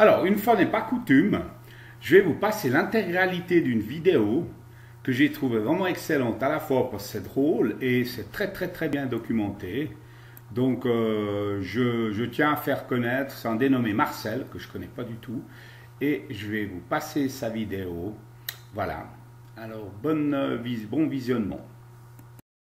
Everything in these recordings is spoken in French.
Alors, une fois n'est pas coutume, je vais vous passer l'intégralité d'une vidéo que j'ai trouvée vraiment excellente, à la fois parce que c'est drôle et c'est très bien documenté. Donc, je tiens à faire connaître, c'est un dénommé Marcel, que je ne connais pas du tout, et je vais vous passer sa vidéo. Voilà. Alors, bon visionnement.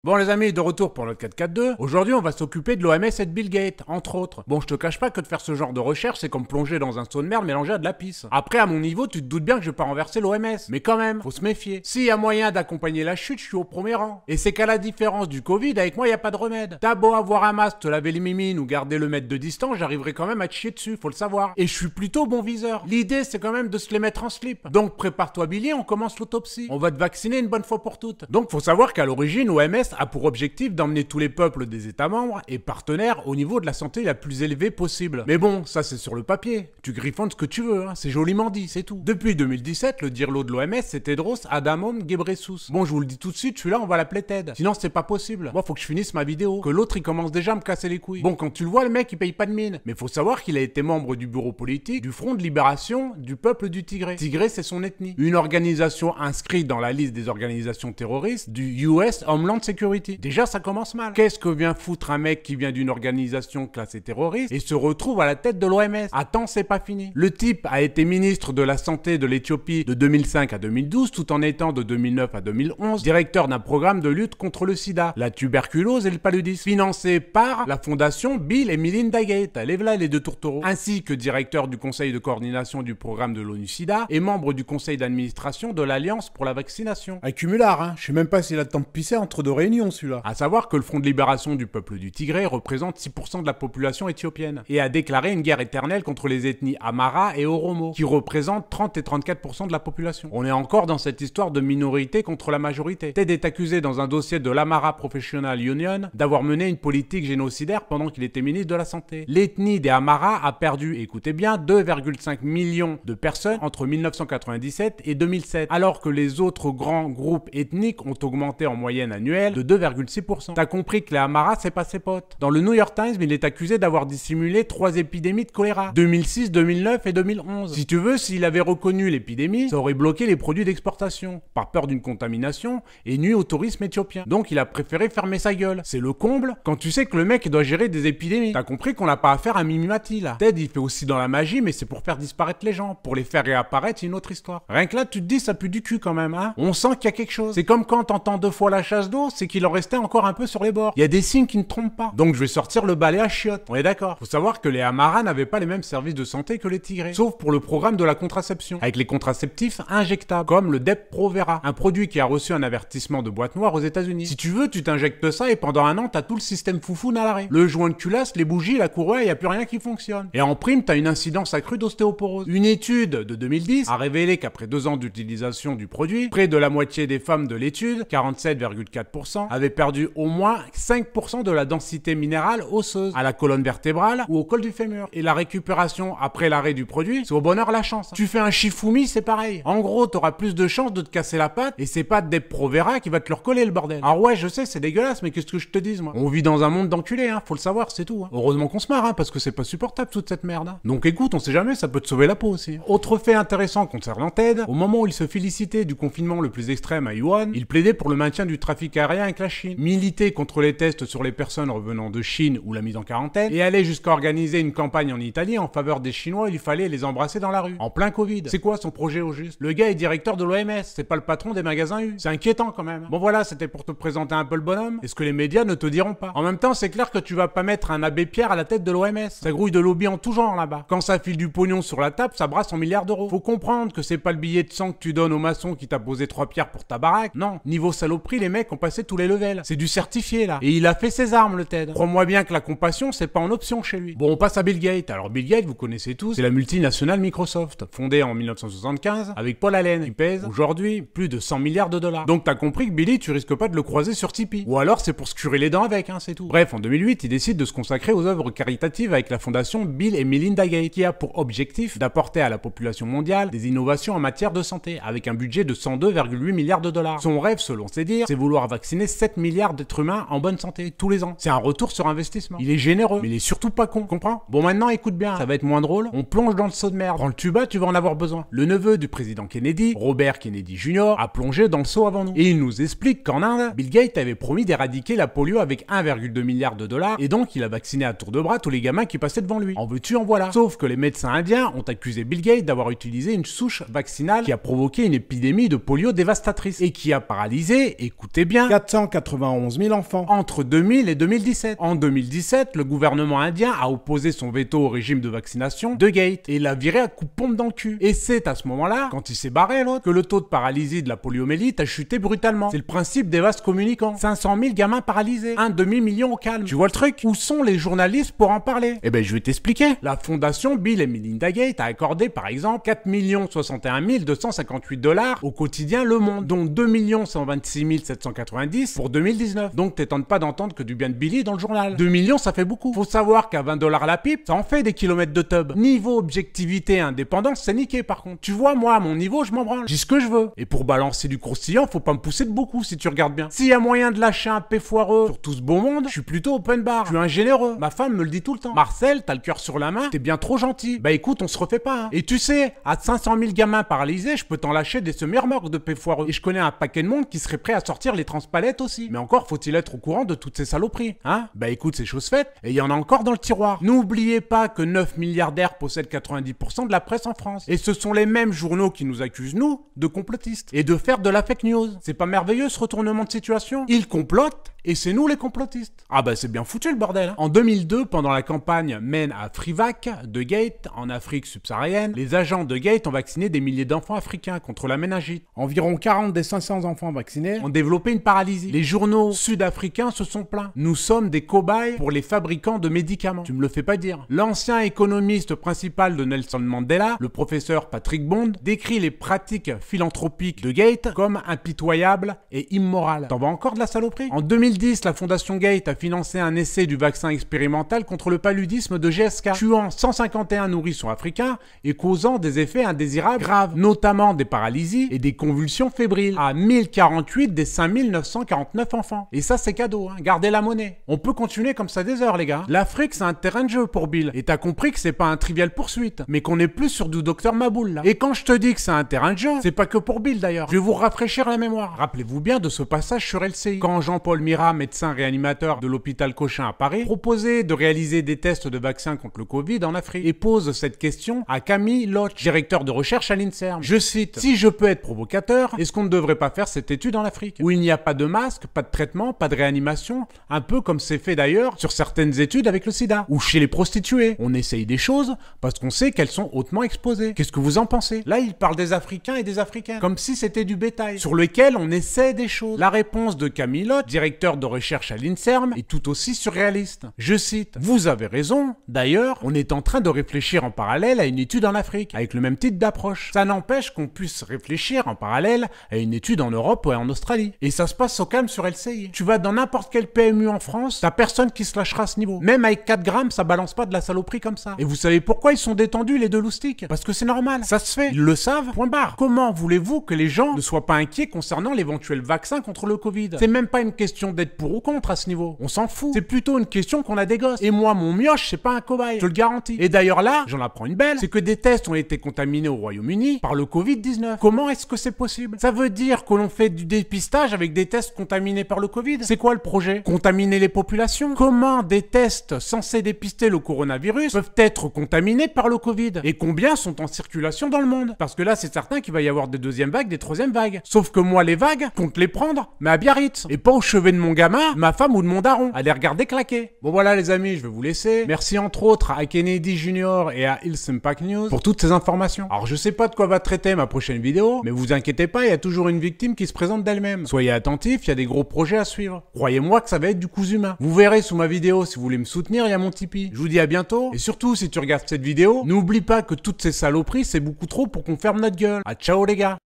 Bon les amis, de retour pour notre 442. Aujourd'hui on va s'occuper de l'OMS et de Bill Gates, entre autres. Bon je te cache pas que de faire ce genre de recherche c'est comme plonger dans un seau de merde mélangé à de la pisse. Après à mon niveau tu te doutes bien que je vais pas renverser l'OMS. Mais quand même, faut se méfier. S'il y a moyen d'accompagner la chute, je suis au premier rang. Et c'est qu'à la différence du Covid, avec moi y a pas de remède. T'as beau avoir un masque, te laver les mimines ou garder le mètre de distance, j'arriverai quand même à te chier dessus, faut le savoir. Et je suis plutôt bon viseur. L'idée c'est quand même de se les mettre en slip. Donc prépare-toi Billy, on commence l'autopsie. On va te vacciner une bonne fois pour toutes. Donc faut savoir qu'à l'origine l'OMS a pour objectif d'emmener tous les peuples des États membres et partenaires au niveau de la santé la plus élevée possible. Mais bon, ça c'est sur le papier. Tu griffonnes ce que tu veux, hein. C'est joliment dit, c'est tout. Depuis 2017, le dirlo de l'OMS c'est Tedros Adhanom Ghebreyesus. Bon, je vous le dis tout de suite, celui-là on va l'appeler Ted. Sinon c'est pas possible. Moi faut que je finisse ma vidéo, que l'autre il commence déjà à me casser les couilles. Bon, quand tu le vois, le mec il paye pas de mine. Mais faut savoir qu'il a été membre du bureau politique du Front de Libération du peuple du Tigré. Tigré c'est son ethnie. Une organisation inscrite dans la liste des organisations terroristes du US Homeland Security. Déjà ça commence mal. Qu'est-ce que vient foutre un mec qui vient d'une organisation classée terroriste et se retrouve à la tête de l'OMS? Attends, c'est pas fini. Le type a été ministre de la Santé de l'Éthiopie de 2005 à 2012, tout en étant de 2009 à 2011 directeur d'un programme de lutte contre le sida, la tuberculose et le paludisme, financé par la fondation Bill et Melinda Gates, les voilà les deux tourtereaux, ainsi que directeur du conseil de coordination du programme de l'ONU SIDA et membre du conseil d'administration de l'Alliance pour la vaccination. Accumulard, hein. Je sais même pas s'il a le temps de pisser entre deux réunions, celui-là. À savoir que le Front de Libération du peuple du Tigré représente 6% de la population éthiopienne et a déclaré une guerre éternelle contre les ethnies Amhara et Oromo, qui représentent 30 et 34% de la population. On est encore dans cette histoire de minorité contre la majorité. Ted est accusé dans un dossier de l'Amhara Professional Union d'avoir mené une politique génocidaire pendant qu'il était ministre de la Santé. L'ethnie des Amhara a perdu, écoutez bien, 2,5 millions de personnes entre 1997 et 2007, alors que les autres grands groupes ethniques ont augmenté en moyenne annuelle de 2,6%. T'as compris que les Amhara, c'est pas ses potes. Dans le New York Times, il est accusé d'avoir dissimulé 3 épidémies de choléra. 2006, 2009 et 2011. Si tu veux, s'il avait reconnu l'épidémie, ça aurait bloqué les produits d'exportation, par peur d'une contamination, et nuit au tourisme éthiopien. Donc il a préféré fermer sa gueule. C'est le comble quand tu sais que le mec doit gérer des épidémies. T'as compris qu'on n'a pas affaire à Mimimati là. Ted il fait aussi dans la magie, mais c'est pour faire disparaître les gens. Pour les faire réapparaître, c'est une autre histoire. Rien que là, tu te dis, ça pue du cul quand même, hein. On sent qu'il y a quelque chose. C'est comme quand t'entends 2 fois la chasse d'eau, c'est qu'il en restait encore un peu sur les bords. Il y a des signes qui ne trompent pas. Donc je vais sortir le balai à chiottes. On est d'accord. Faut savoir que les Amhara n'avaient pas les mêmes services de santé que les Tigrés, sauf pour le programme de la contraception, avec les contraceptifs injectables, comme le Depo-Provera, un produit qui a reçu un avertissement de boîte noire aux États-Unis. Si tu veux, tu t'injectes ça et pendant un an, t'as tout le système foufoune à l'arrêt. Le joint de culasse, les bougies, la courroie, y a plus rien qui fonctionne. Et en prime, t'as une incidence accrue d'ostéoporose. Une étude de 2010 a révélé qu'après 2 ans d'utilisation du produit, près de la moitié des femmes de l'étude, 47,4%, avaient perdu au moins 5% de la densité minérale osseuse à la colonne vertébrale ou au col du fémur. Et la récupération après l'arrêt du produit, c'est au bonheur la chance. Tu fais un Shifumi, c'est pareil. En gros, t'auras plus de chances de te casser la patte et c'est pas Depo-Provera qui va te le recoller le bordel. Alors ouais, je sais, c'est dégueulasse, mais qu'est-ce que je te dise moi? On vit dans un monde d'enculés, hein, faut le savoir, c'est tout. Hein. Heureusement qu'on se marre, hein, parce que c'est pas supportable toute cette merde. Hein. Donc écoute, on sait jamais, ça peut te sauver la peau aussi. Autre fait intéressant concernant Ted, au moment où il se félicitait du confinement le plus extrême à Wuhan, il plaidait pour le maintien du trafic aérien avec la Chine, militait contre les tests sur les personnes revenant de Chine ou la mise en quarantaine, et allait jusqu'à organiser une campagne en Italie en faveur des Chinois, il fallait les embrasser dans la rue, en plein Covid. C'est quoi son projet au juste? Le gars est directeur de l'OMS, c'est pas le patron des magasins U. C'est inquiétant quand même. Bon voilà, c'était pour te présenter un peu le bonhomme, et ce que les médias ne te diront pas. En même temps, c'est clair que tu vas pas mettre un abbé Pierre à la tête de l'OMS. Ça grouille de lobby en tout genre là-bas. Quand ça file du pognon sur la table, ça brasse en milliards d'euros. Faut comprendre que c'est pas le billet de 100 que tu donnes au maçon qui t'a posé 3 pierres pour ta baraque. Non, niveau saloperie, les mecs ont passé tous les levels. C'est du certifié là. Et il a fait ses armes le Ted. Crois-moi bien que la compassion, c'est pas en option chez lui. Bon, on passe à Bill Gates. Alors Bill Gates, vous connaissez tous, c'est la multinationale Microsoft, fondée en 1975 avec Paul Allen, qui pèse aujourd'hui plus de 100 milliards de dollars. Donc t'as compris que Billy, tu risques pas de le croiser sur Tipeee. Ou alors c'est pour se curer les dents avec, hein, c'est tout. Bref, en 2008, il décide de se consacrer aux œuvres caritatives avec la fondation Bill et Melinda Gates, qui a pour objectif d'apporter à la population mondiale des innovations en matière de santé, avec un budget de 102,8 milliards de dollars. Son rêve, selon ses dires, c'est vouloir vacciner vacciner 7 milliards d'êtres humains en bonne santé tous les ans. C'est un retour sur investissement. Il est généreux, mais il est surtout pas con, comprends? Bon, maintenant écoute bien, ça va être moins drôle. On plonge dans le seau de merde. Prends le tuba, tu vas en avoir besoin. Le neveu du président Kennedy, Robert Kennedy Jr., a plongé dans le seau avant nous. Et il nous explique qu'en Inde, Bill Gates avait promis d'éradiquer la polio avec 1,2 milliard de dollars, et donc il a vacciné à tour de bras tous les gamins qui passaient devant lui. En veux-tu, en voilà. Sauf que les médecins indiens ont accusé Bill Gates d'avoir utilisé une souche vaccinale qui a provoqué une épidémie de polio dévastatrice et qui a paralysé, écoutez bien, 491 000 enfants. entre 2000 et 2017. En 2017, le gouvernement indien a opposé son veto au régime de vaccination de Gates et l'a viré à coups de pompe dans le cul. Et c'est à ce moment-là, quand il s'est barré l'autre, que le taux de paralysie de la poliomyélite a chuté brutalement. C'est le principe des vases communicants. 500 000 gamins paralysés, un demi-million au calme. Tu vois le truc? Où sont les journalistes pour en parler? Eh ben je vais t'expliquer. La fondation Bill et Melinda Gates a accordé par exemple 4 061 258 dollars au quotidien Le Monde, dont 2 126 790 pour 2019. Donc t'étonnes pas d'entendre que du bien de Billy dans le journal. 2 millions ça fait beaucoup. Faut savoir qu'à 20 dollars la pipe, ça en fait des kilomètres de tub. Niveau objectivité et indépendance, c'est niqué par contre. Tu vois, moi à mon niveau, je m'en branle. J'ai ce que je veux. Et pour balancer du croustillant, faut pas me pousser de beaucoup si tu regardes bien. S'il y a moyen de lâcher un pé foireux sur tout ce beau monde, je suis plutôt open bar. Je suis un généreux. Ma femme me le dit tout le temps. Marcel, t'as le cœur sur la main, t'es bien trop gentil. Bah écoute, on se refait pas. Hein. Et tu sais, à 500 000 gamins paralysés, je peux t'en lâcher des semi-remorques de pé foireux. Et je connais un paquet de monde qui serait prêt à sortir les transpalettes aussi. Mais encore faut-il être au courant de toutes ces saloperies. Hein? Bah écoute, c'est chose faite. Et il y en a encore dans le tiroir. N'oubliez pas que 9 milliardaires possèdent 90% de la presse en France. Et ce sont les mêmes journaux qui nous accusent, nous, de complotistes. Et de faire de la fake news. C'est pas merveilleux ce retournement de situation? Ils complotent et c'est nous les complotistes. Ah bah c'est bien foutu le bordel. Hein. En 2002, pendant la campagne Men à Frivac de Gates en Afrique subsaharienne, les agents de Gates ont vacciné des milliers d'enfants africains contre la méningite. Environ 40 des 500 enfants vaccinés ont développé une paralysie. Les journaux sud-africains se sont plaints. Nous sommes des cobayes pour les fabricants de médicaments. Tu me le fais pas dire. L'ancien économiste principal de Nelson Mandela, le professeur Patrick Bond, décrit les pratiques philanthropiques de Gates comme impitoyables et immorales. T'en vas encore de la saloperie? En 2010, la fondation Gates a financé un essai du vaccin expérimental contre le paludisme de GSK, tuant 151 nourrissons africains et causant des effets indésirables graves, notamment des paralysies et des convulsions fébriles, à 1048 des 5949 enfants. Et ça, c'est cadeau, hein. Gardez la monnaie. On peut continuer comme ça des heures, les gars. L'Afrique, c'est un terrain de jeu pour Bill. Et t'as compris que c'est pas un trivial poursuite, mais qu'on est plus sur du docteur Maboul, là. Et quand je te dis que c'est un terrain de jeu, c'est pas que pour Bill, d'ailleurs. Je vais vous rafraîchir la mémoire. Rappelez-vous bien de ce passage sur LCI, quand Jean-Paul Mira, médecin réanimateur de l'hôpital Cochin à Paris, proposait de réaliser des tests de vaccins contre le Covid en Afrique et pose cette question à Camille Loch, directeur de recherche à l'INSERM. Je cite: si je peux être provocateur, est-ce qu'on ne devrait pas faire cette étude en Afrique, où il n'y a pas de masque, pas de traitement, pas de réanimation, un peu comme c'est fait d'ailleurs sur certaines études avec le sida, ou chez les prostituées. On essaye des choses parce qu'on sait qu'elles sont hautement exposées. Qu'est-ce que vous en pensez? Là, il parle des Africains et des Africaines, comme si c'était du bétail, sur lequel on essaie des choses. La réponse de Camille Loch, directeur de recherche à l'INSERM, est tout aussi surréaliste. Je cite: vous avez raison, d'ailleurs, on est en train de réfléchir en parallèle à une étude en Afrique, avec le même type d'approche. Ça n'empêche qu'on puisse réfléchir en parallèle à une étude en Europe ou en Australie. Et ça se passe au calme sur LCI. Tu vas dans n'importe quel PMU en France, t'as personne qui se lâchera à ce niveau. Même avec 4 grammes, ça balance pas de la saloperie comme ça. Et vous savez pourquoi ils sont détendus, les deux loustiques? Parce que c'est normal, ça se fait. Ils le savent, point barre. Comment voulez-vous que les gens ne soient pas inquiets concernant l'éventuel vaccin contre le Covid? C'est même pas une question d'être pour ou contre à ce niveau. On s'en fout. C'est plutôt une question qu'on a des gosses. Et moi, mon mioche, c'est pas un cobaye. Je te le garantis. Et d'ailleurs là, j'en apprends une belle, c'est que des tests ont été contaminés au Royaume-Uni par le Covid-19. Comment est-ce que c'est possible? Ça veut dire que l'on fait du dépistage avec des tests contaminés par le Covid? C'est quoi le projet? Contaminer les populations? Comment des tests censés dépister le coronavirus peuvent être contaminés par le Covid? Et combien sont en circulation dans le monde? Parce que là, c'est certain qu'il va y avoir des deuxièmes vagues, des troisièmes vagues. Sauf que moi, les vagues, compte les prendre, mais à Biarritz. Et pas au chevet de mon gamin, ma femme ou de mon daron. À les regarder claquer. Bon voilà les amis, je vais vous laisser. Merci entre autres à Kennedy Jr. et à Hills Impact News pour toutes ces informations. Alors je sais pas de quoi va traiter ma prochaine vidéo, mais vous inquiétez pas, il y a toujours une victime qui se présente d'elle-même. Soyez attentifs, il y a des gros projets à suivre. Croyez-moi que ça va être du cousu humain. Vous verrez sous ma vidéo, si vous voulez me soutenir, il y a mon Tipeee. Je vous dis à bientôt, et surtout si tu regardes cette vidéo, n'oublie pas que toutes ces saloperies, c'est beaucoup trop pour qu'on ferme notre gueule. À ciao les gars.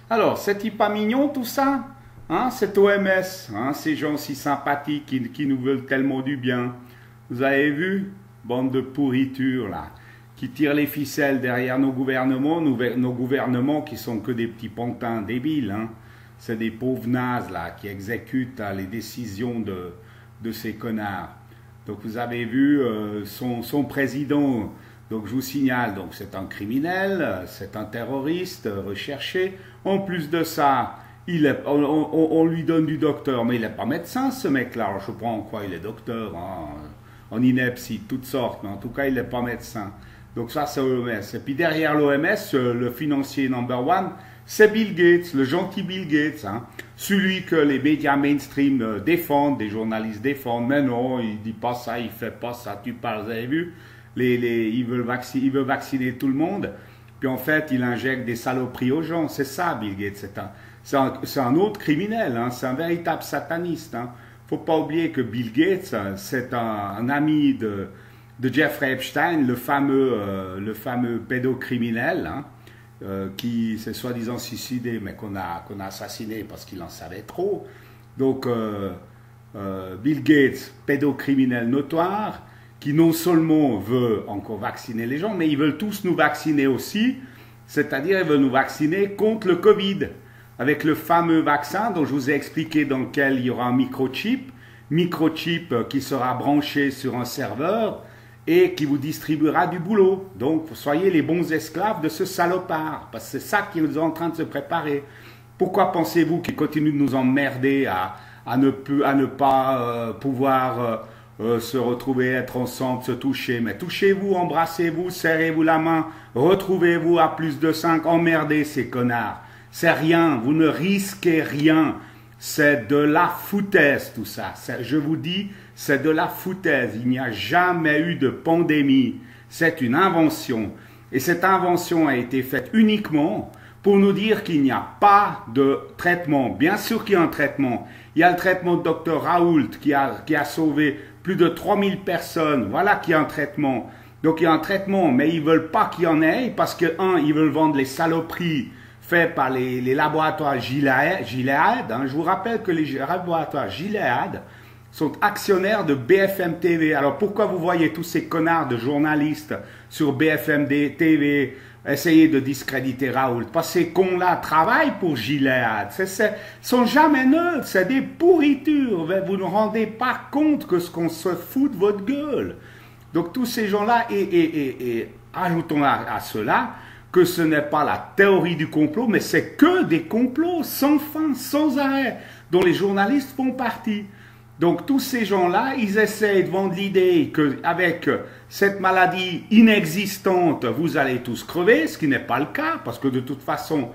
Alors, c'est pas mignon tout ça, hein, cette OMS, hein, ces gens si sympathiques qui nous veulent tellement du bien. Vous avez vu, bande de pourriture là, qui tirent les ficelles derrière nos gouvernements qui sont que des petits pantins débiles. Hein. c'est des pauvres nazes là, qui exécutent les décisions de ces connards. Donc vous avez vu son président, donc je vous signale, donc c'est un criminel, c'est un terroriste recherché. En plus de ça, on lui donne du docteur, mais il n'est pas médecin ce mec-là. Alors je prends en quoi il est docteur, hein, en ineptie, toutes sortes, mais en tout cas il n'est pas médecin. Donc ça c'est l'OMS. Et puis derrière l'OMS, le financier number one, c'est Bill Gates, le gentil Bill Gates, hein, celui que les médias mainstream défendent, des journalistes défendent, mais non, il dit pas ça, il fait pas ça, tu parles, vous avez vu, il veut vacciner tout le monde, puis en fait il injecte des saloperies aux gens, c'est ça Bill Gates, c'est un autre criminel, hein, c'est un véritable sataniste. Hein. Faut pas oublier que Bill Gates, c'est un ami de Jeffrey Epstein, le fameux pédocriminel, hein, qui s'est soi-disant suicidé, mais qu'on a assassiné parce qu'il en savait trop. Donc, Bill Gates, pédocriminel notoire, qui non seulement veut encore vacciner les gens, mais ils veulent tous nous vacciner aussi, c'est-à-dire ils veulent nous vacciner contre le Covid, avec le fameux vaccin dont je vous ai expliqué, dans lequel il y aura un microchip qui sera branché sur un serveur, et qui vous distribuera du boulot. Donc, soyez les bons esclaves de ce salopard, parce que c'est ça qui est en train de se préparer. Pourquoi pensez-vous qu'il continue de nous emmerder à ne pas pouvoir se retrouver, être ensemble, se toucher? Mais touchez-vous, embrassez-vous, serrez-vous la main, retrouvez-vous à plus de 5, emmerdez ces connards. C'est rien, vous ne risquez rien. C'est de la foutaise tout ça. Je vous dis, c'est de la foutaise. Il n'y a jamais eu de pandémie. C'est une invention. Et cette invention a été faite uniquement pour nous dire qu'il n'y a pas de traitement. Bien sûr qu'il y a un traitement. Il y a le traitement de Dr Raoult qui a sauvé plus de 3000 personnes. Voilà qu'il y a un traitement. Donc il y a un traitement, mais ils ne veulent pas qu'il y en ait parce que, ils veulent vendre les saloperies fait par les laboratoires Gilead. Hein. Je vous rappelle que les laboratoires Gilead sont actionnaires de BFM TV. Alors pourquoi vous voyez tous ces connards de journalistes sur BFM TV essayer de discréditer Raoult? Parce que ces cons-là travaillent pour Gilead. Ils sont jamais neutres, c'est des pourritures. Vous ne rendez pas compte que ce qu'on se fout de votre gueule. Donc tous ces gens-là, et ajoutons à cela, que ce n'est pas la théorie du complot, mais c'est que des complots sans fin, sans arrêt, dont les journalistes font partie. Donc tous ces gens-là, ils essayent de vendre l'idée qu'avec cette maladie inexistante, vous allez tous crever, ce qui n'est pas le cas, parce que de toute façon,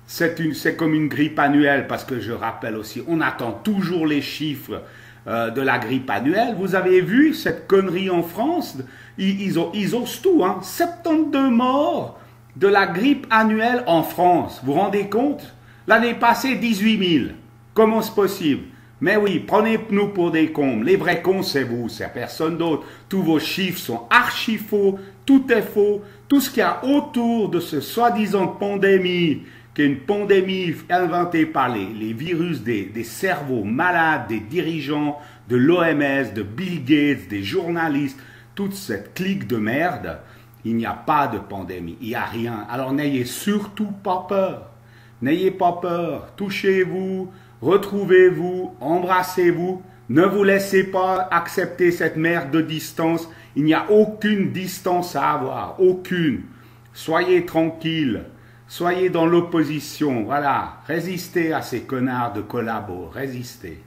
c'est comme une grippe annuelle, parce que je rappelle aussi, on attend toujours les chiffres de la grippe annuelle. Vous avez vu cette connerie en France, ils osent tout, hein, 72 morts de la grippe annuelle en France. Vous vous rendez compte? L'année passée, 18 000. Comment c'est possible? Mais oui, prenez-nous pour des cons. Les vrais cons, c'est vous, c'est personne d'autre. Tous vos chiffres sont archi faux, tout est faux. Tout ce qu'il y a autour de ce soi-disant pandémie, qui est une pandémie inventée par les virus des cerveaux malades, des dirigeants de l'OMS, de Bill Gates, des journalistes, toute cette clique de merde. Il n'y a pas de pandémie, il n'y a rien. Alors n'ayez surtout pas peur. N'ayez pas peur. Touchez-vous, retrouvez-vous, embrassez-vous. Ne vous laissez pas accepter cette merde de distance. Il n'y a aucune distance à avoir, aucune. Soyez tranquille, soyez dans l'opposition. Voilà, résistez à ces connards de collabos, résistez.